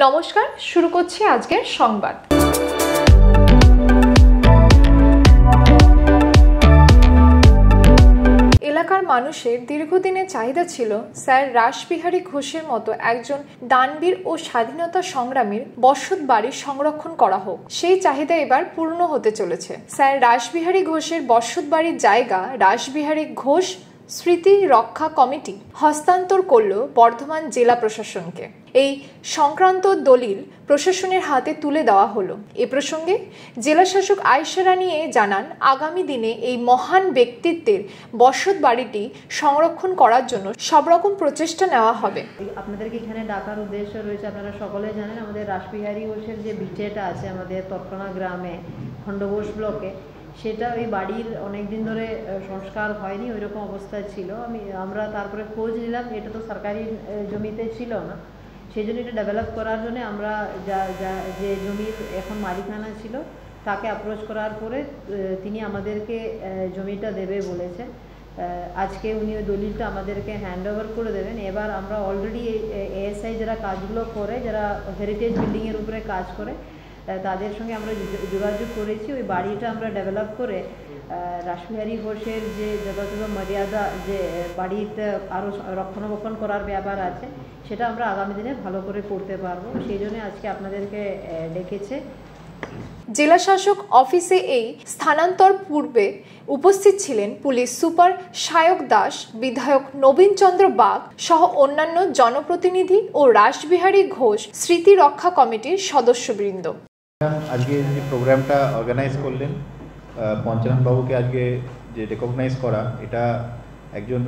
নমস্কার, শুরু করছি আজকের সংবাদ। এলাকার মানুষের দীর্ঘদিনের চাহিদা ছিল স্যার রাসবিহারী ঘোষের মতো একজন দানবীর ও স্বাধীনতা সংগ্রামীর বসত বাড়ি সংরক্ষণ করা হোক। সেই চাহিদা এবার পূর্ণ হতে চলেছে। স্যার রাসবিহারী ঘোষের বসত বাড়ির জায়গা রাসবিহারী ঘোষ স্মৃতি রক্ষা কমিটি হস্তান্তর করল বর্ধমান জেলা প্রশাসনকে। এই সংক্রান্ত দলিল প্রশাসনের হাতে তুলে দেওয়া হলো। এ প্রসঙ্গে জেলা শাসক আয়েশা রানী জানান, আগামী দিনে এই মহান ব্যক্তিত্বের বসত বাড়িটি সংরক্ষণ করার জন্য সব রকম প্রচেষ্টা নেওয়া হবে। আপনাদেরকে এখানে ডাকার উদ্দেশ্য রয়েছে, আপনারা সকলে জানেন আমাদের রাসবিহারী ঘোষের যে ভিটেটা আছে আমাদের তৎকনা গ্রামে খণ্ডঘোষ ব্লকে, সেটা ওই বাড়ির অনেক দিন ধরে সংস্কার হয়নি, ওই রকম অবস্থায় ছিল। আমরা তারপরে খোঁজ নিলাম, এটা তো সরকারি জমিতে ছিল না, সেই জন্য এটা ডেভেলপ করার জন্য আমরা যে জমির এখন মালিকানা ছিল তাকে অ্যাপ্রোচ করার পরে তিনি আমাদেরকে জমিটা দেবে বলেছে। আজকে উনি ওই দলিলটা আমাদেরকে হ্যান্ড ওভার করে দেবেন। এবার আমরা অলরেডি এএসআই যারা কাজগুলো করে, যারা হেরিটেজ বিল্ডিংয়ের উপরে কাজ করে, তাদের সঙ্গে আমরা যোগাযোগ করেছি। ওই বাড়িটা আমরা ডেভেলপ করে রাসবিহারী ঘোষের যে যথাযথ মর্যাদা, যে বাড়িতে আরও রক্ষণাবেক্ষণ করার ব্যাপার আছে, সেটা আমরা আগামী দিনে ভালো করে করতে পারবো। সেই জন্য আজকে আপনাদেরকে ডেকেছে। জেলা শাসক অফিসে এই স্থানান্তর পূর্বে উপস্থিত ছিলেন পুলিশ সুপার সায়ক দাস, বিধায়ক নবীন চন্দ্র বাগ সহ অন্যান্য জনপ্রতিনিধি ও রাসবিহারী ঘোষ স্মৃতি রক্ষা কমিটির সদস্যবৃন্দ। আজকে যে প্রোগ্রামটা অর্গানাইজ করলেন পঞ্চানন বাবুকে আজকে যে রেকগনাইজ করা, এটা একজন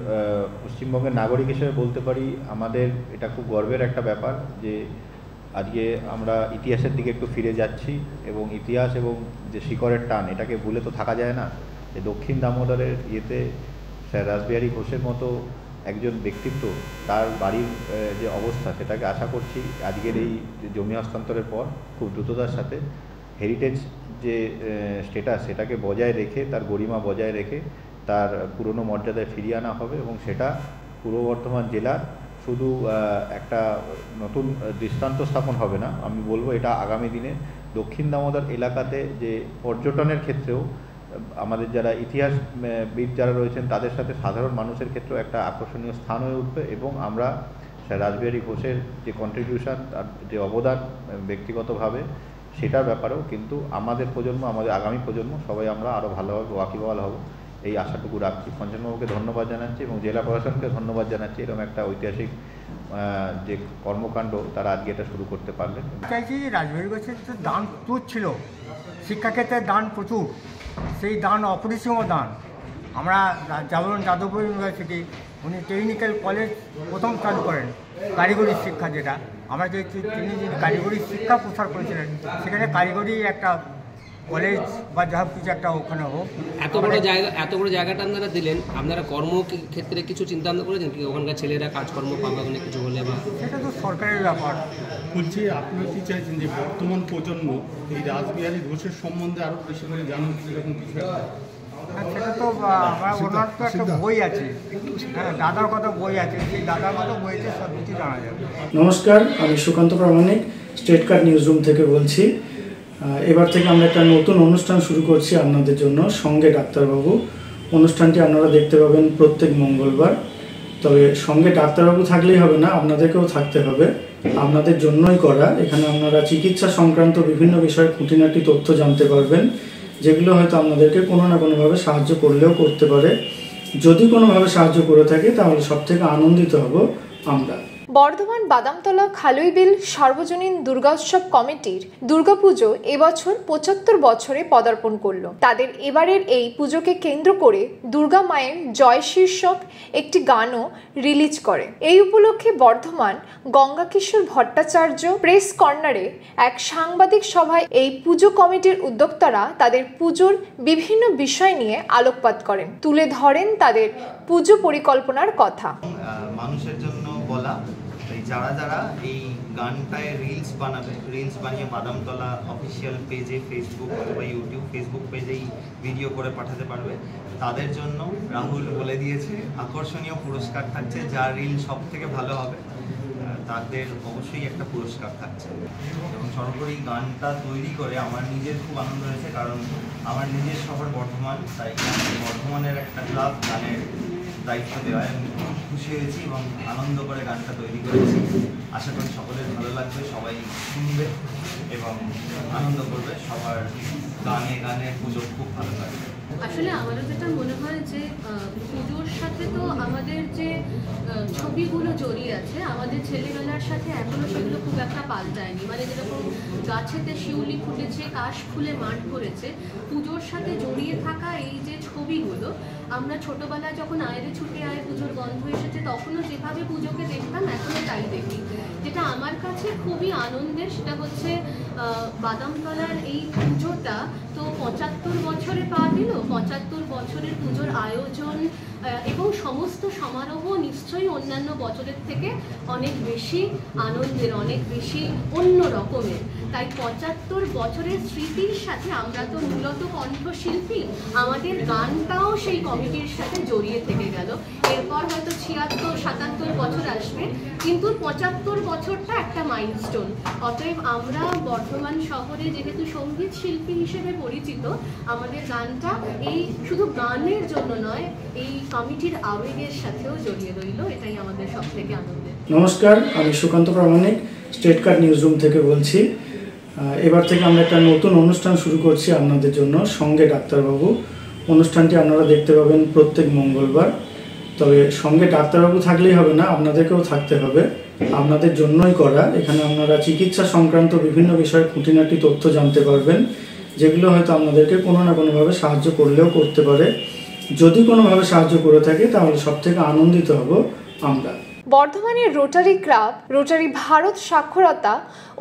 পশ্চিমবঙ্গের নাগরিক হিসেবে বলতে পারি আমাদের এটা খুব গর্বের একটা ব্যাপার যে আজকে আমরা ইতিহাসের দিকে একটু ফিরে যাচ্ছি এবং ইতিহাস এবং যে শিকড়ের টান, এটাকে ভুলে তো থাকা যায় না। যে দক্ষিণ দামোদরের ইয়েতে স্যার রাসবিহারী ঘোষের মতো একজন ব্যক্তিত্ব, তার বাড়ির যে অবস্থা, সেটাকে আশা করছি আজকের এই জমি হস্তান্তরের পর খুব দ্রুততার সাথে হেরিটেজ যে স্ট্যাটাস, সেটাকে বজায় রেখে, তার গরিমা বজায় রেখে তার পুরনো মর্যাদায় ফিরিয়ে আনা হবে এবং সেটা পূর্ব বর্ধমান জেলার শুধু একটা নতুন দৃষ্টান্ত স্থাপন হবে না, আমি বলবো এটা আগামী দিনে দক্ষিণ দামোদর এলাকাতে যে পর্যটনের ক্ষেত্রেও আমাদের যারা ইতিহাসবিদ যারা রয়েছেন তাদের সাথে সাধারণ মানুষের ক্ষেত্রেও একটা আকর্ষণীয় স্থান হয়ে উঠবে এবং আমরা স্যার রাসবিহারী ঘোষের যে কন্ট্রিবিউশন, তার যে অবদান ব্যক্তিগতভাবে, সেটার ব্যাপারেও কিন্তু আমাদের প্রজন্ম, আমাদের আগামী প্রজন্ম সবাই আমরা আরও ভালোভাবে ওয়াকিবহাল হব, এই আশাটুকু রাখছি। পঞ্চানবাবুকে ধন্যবাদ জানাচ্ছি এবং জেলা প্রশাসনকে ধন্যবাদ জানাচ্ছি, এরকম একটা ঐতিহাসিক যে কর্মকাণ্ড তারা আজকে এটা শুরু করতে পারলেন। চাইছি রাসবিহারী ঘোষের তো দান প্রচুর ছিল, শিক্ষাক্ষেত্রে দান প্রচুর, সেই দান অপরিসীম দান। আমরা যেমন যাদবপুর ইউনিভার্সিটি, উনি টেকনিক্যাল কলেজ প্রথম চালু করেন, কারিগরি শিক্ষা যেটা আমরা যে তিনি যে কারিগরি শিক্ষা প্রসার করেছিলেন, সেখানে কারিগরি একটা কলেজ বা যা কিছু একটা ওখানে হোক। এত বড় জায়গাটা আপনারা দিলেন, আপনারা কর্মক্ষেত্রে কিছু চিন্তা ভাবনা করেছেন কি? ওখানকার ছেলেরা কাজকর্ম পাবে, ওখানে কিছু হলে বা সেটা তো সরকারের ব্যাপার। বলছি, আপনারা কি চাইছেন যে বর্তমান প্রজন্ম এই রাসবিহারী ঘোষের সম্বন্ধে আরও বেশি করে জানুন, এরকম কিছু? সেটা তো আমার ওনার তো একটা বই আছে, হ্যাঁ, দাদার কথা বই আছে, সেই দাদার কথা বইতে সব কিছু জানা যাবে। নমস্কার, আমি সুকান্ত প্রামাণিক স্টেট কার্ড নিউজ রুম থেকে বলছি। এবার থেকে আমরা একটা নতুন অনুষ্ঠান শুরু করছি আপনাদের জন্য, সঙ্গে ডাক্তারবাবু। অনুষ্ঠানটি আপনারা দেখতে পাবেন প্রত্যেক মঙ্গলবার। তবে সঙ্গে ডাক্তারবাবু থাকলেই হবে না, আপনাদেরকেও থাকতে হবে, আপনাদের জন্যই করা। এখানে আপনারা চিকিৎসা সংক্রান্ত বিভিন্ন বিষয়ে খুঁটিনাটি তথ্য জানতে পারবেন, যেগুলো হয়তো আপনাদেরকে কোনো না কোনোভাবে সাহায্য করলেও করতে পারে। যদি কোনোভাবে সাহায্য করে থাকে তাহলে সবথেকে আনন্দিত হব আমরা। বর্ধমান বাদামতলা খালুইবিল সার্বজনীন দুর্গোৎসব কমিটির দুর্গাপুজো এবছর ৭৫ বছরে পদার্পণ করল। তাদের এবারের এই পুজোকে কেন্দ্র করে দুর্গা মায়ের জয় শীর্ষক একটি গানও রিলিজ করে। এই উপলক্ষে বর্ধমান গঙ্গাকিশোর ভট্টাচার্য প্রেস কর্নারে এক সাংবাদিক সভায় এই পুজো কমিটির উদ্যোক্তারা তাদের পুজোর বিভিন্ন বিষয় নিয়ে আলোকপাত করেন, তুলে ধরেন তাদের পুজো পরিকল্পনার কথা। মানুষের জন্য বলা এই যারা যারা এই গানটায় রিলস বানাবে, রিলস বানিয়ে বাদামতলা অফিসিয়াল পেজে, ফেসবুক বা ইউটিউব, ফেসবুক পেজেই ভিডিও করে পাঠাতে পারবে, তাদের জন্য রাহুল বলে দিয়েছে আকর্ষণীয় পুরস্কার থাকছে। যার রিল সব থেকে ভালো হবে তাদের অবশ্যই একটা পুরস্কার থাকছে। এবং সর্বোপরি গানটা তৈরি করে আমার নিজের খুব আনন্দ হয়েছে, কারণ আমার নিজের শহর বর্ধমান, তাই বর্ধমানের একটা ক্লাব গানের দায়িত্ব দেওয়ায় আমি খুব খুশি হয়েছি এবং আনন্দ করে গানটা তৈরি করেছি। আশা করি সকলের ভালো লাগবে, সবাই শুনবে এবং আনন্দ করবে। সবার গানে গানে পুজো খুব ভালো লাগবে। আসলে আমারও যেটা মনে হয় যে পুজোর সাথে তো আমাদের যে ছবিগুলো জড়িয়ে আছে, আমাদের ছেলেবেলার সাথে এখনো সেগুলো খুব একটা পাল্টায়নি। মানে যেরকম গাছেতে শিউলি ফুটেছে, কাশ ফুলে মাঠ ভরেছে, পুজোর সাথে জড়িয়ে থাকা এই যে ছবিগুলো, আমরা ছোটবেলায় যখন আয়েরে ছুটে আয় পুজোর গন্ধ এসেছে তখনও যেভাবে পুজোকে দেখতাম এখনও তাই দেখি। যেটা আমার কাছে খুবই আনন্দের সেটা হচ্ছে বাদামতলার এই পুজোটা তো 75 বছরে পা দিল। 75 বছরের পুজোর আয়োজন এবং সমস্ত সমারোহ নিশ্চয়ই অন্যান্য বছরের থেকে অনেক বেশি আনন্দের, অনেক বেশি অন্য রকমের। তাই 75 বছরের স্মৃতির সাথে আমরা তো মূলত কণ্ঠশিল্পী, আমাদের গানটাও সেই কমিটির সাথে জড়িয়ে থেকে গেল। এরপর হয়তো 76-77 বছর আসবে, কিন্তু 75 বছরটা একটা মাইলস্টোন। অতএব আমরা বর্ধমান শহরে যেহেতু সঙ্গীত শিল্পী হিসেবে পরিচিত, আমাদের গানটা এই শুধু গানের জন্য নয়, এই কমিটির আবেগের সাথেও জড়িয়ে রইল। এটাই আমাদের সব থেকে আনন্দের। নমস্কার, আমি সুকান্ত প্রামাণিক স্টেট কার্ড নিউজ রুম থেকে বলছি। এবার থেকে আমরা একটা নতুন অনুষ্ঠান শুরু করছি আপনাদের জন্য, সঙ্গে ডাক্তারবাবু। অনুষ্ঠানটি আপনারা দেখতে পাবেন প্রত্যেক মঙ্গলবার। তবে সঙ্গে ডাক্তারবাবু থাকলেই হবে না, আপনাদেরকেও থাকতে হবে। আপনাদের জন্যই করা। এখানে আপনারা চিকিৎসা সংক্রান্ত বিভিন্ন বিষয়ে খুঁটিনাটি তথ্য জানতে পারবেন, যেগুলো হয়তো আপনাদেরকে কোনো না কোনোভাবে সাহায্য করলেও করতে পারে। যদি কোনোভাবে সাহায্য করে থাকে তাহলে সব থেকে আনন্দিত হব আমরা। বর্ধমানের রোটারি ক্লাব রোটারি ভারত সাক্ষরতা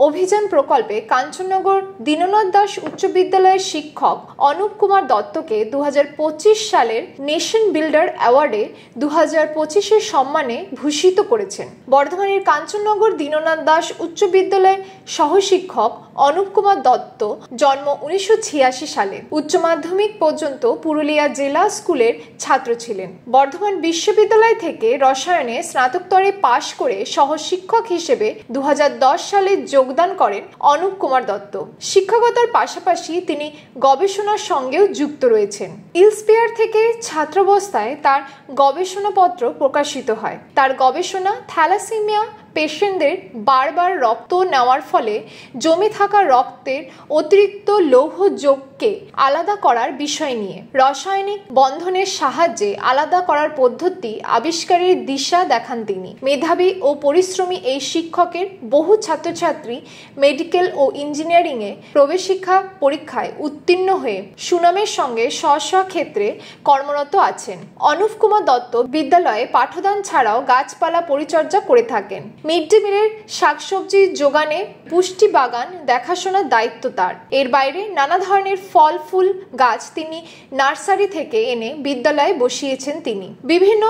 অভিযান প্রকল্পে কাঞ্চননগর দীননাথ দাস উচ্চ বিদ্যালয়ের শিক্ষক অনুপ কুমার দত্তকে 2025 সালের নেশন বিল্ডার অ্যাওয়ার্ডে 2025-এর সম্মানে ভূষিত করেছেন। বর্ধমানের কাঞ্চননগর দীননাথ দাস উচ্চ বিদ্যালয়ের সহশিক্ষক অনুপ কুমার দত্ত জন্ম 1986 সালে। উচ্চ মাধ্যমিক পর্যন্ত পুরুলিয়া জেলা স্কুলের ছাত্র ছিলেন। বর্ধমান বিশ্ববিদ্যালয় থেকে রসায়নে স্নাতকোত্তরে পাশ করে সহশিক্ষক হিসেবে 2010 সালে যোগদান করেন অনুপ কুমার দত্ত। শিক্ষকতার পাশাপাশি তিনি গবেষণার সঙ্গেও যুক্ত রয়েছেন। ইলস্পিয়ার থেকে ছাত্রাবস্থায় তার গবেষণাপত্র প্রকাশিত হয়। তার গবেষণা থ্যালাসেমিয়া পেশেন্টদের বারবার রক্ত নেওয়ার ফলে জমে থাকা রক্তের অতিরিক্ত লৌহ যোগকে আলাদা করার বিষয় নিয়ে রাসায়নিক বন্ধনের সাহায্যে আলাদা করার পদ্ধতি আবিষ্কারের দিশা দেখান তিনি। মেধাবী ও পরিশ্রমী এই শিক্ষকের বহু ছাত্রছাত্রী মেডিকেল ও ইঞ্জিনিয়ারিংয়ে প্রবেশিক্ষা পরীক্ষায় উত্তীর্ণ হয়ে সুনামের সঙ্গে স্ব ক্ষেত্রে কর্মরত আছেন। অনুপ কুমার দত্ত বিদ্যালয়ে পাঠদান ছাড়াও গাছপালা পরিচর্যা করে থাকেন। মিড ডে মিলের শাকসবজি যোগানে পুষ্টি বাগান দেখাশোনার দায়িত্ব তার। এর বাইরে নানা ধরনের ফল ফুল গাছ তিনি নার্সারি থেকে এনে বিদ্যালয়ে বসিয়েছেন তিনি। বিভিন্ন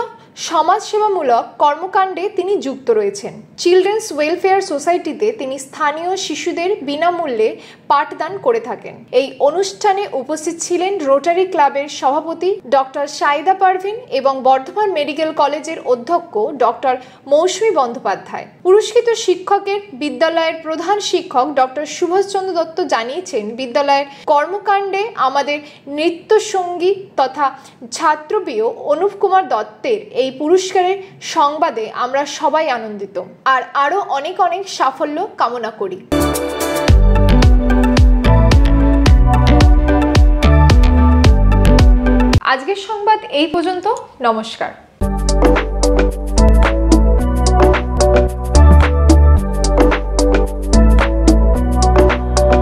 সমাজসেবামূলক কর্মকাণ্ডে তিনি যুক্ত রয়েছেন। চিলড্রেন্স ওয়েলফেয়ার সোসাইটিতে তিনি স্থানীয় শিশুদের বিনামূল্যে পাঠদান করে থাকেন। এই অনুষ্ঠানে উপস্থিত ছিলেন রোটারি ক্লাবের সভাপতি ডক্টর সাইদা পারভিন এবং বর্ধমান মেডিকেল কলেজের অধ্যক্ষ ডক্টর মৌসুমী বন্দ্যোপাধ্যায়। পুরস্কৃত শিক্ষকের বিদ্যালয়ের প্রধান শিক্ষক ডক্টর সুভাষচন্দ্র দত্ত জানিয়েছেন, বিদ্যালয়ের কর্মকাণ্ডে আমাদের নৃত্যসঙ্গী তথা ছাত্রপ্রিয় অনুপ কুমার দত্তের এই পুরস্কারের সংবাদে আমরা সবাই আনন্দিত আর আরো অনেক অনেক সাফল্য কামনা করি। আজকের সংবাদ এই পর্যন্ত। নমস্কার।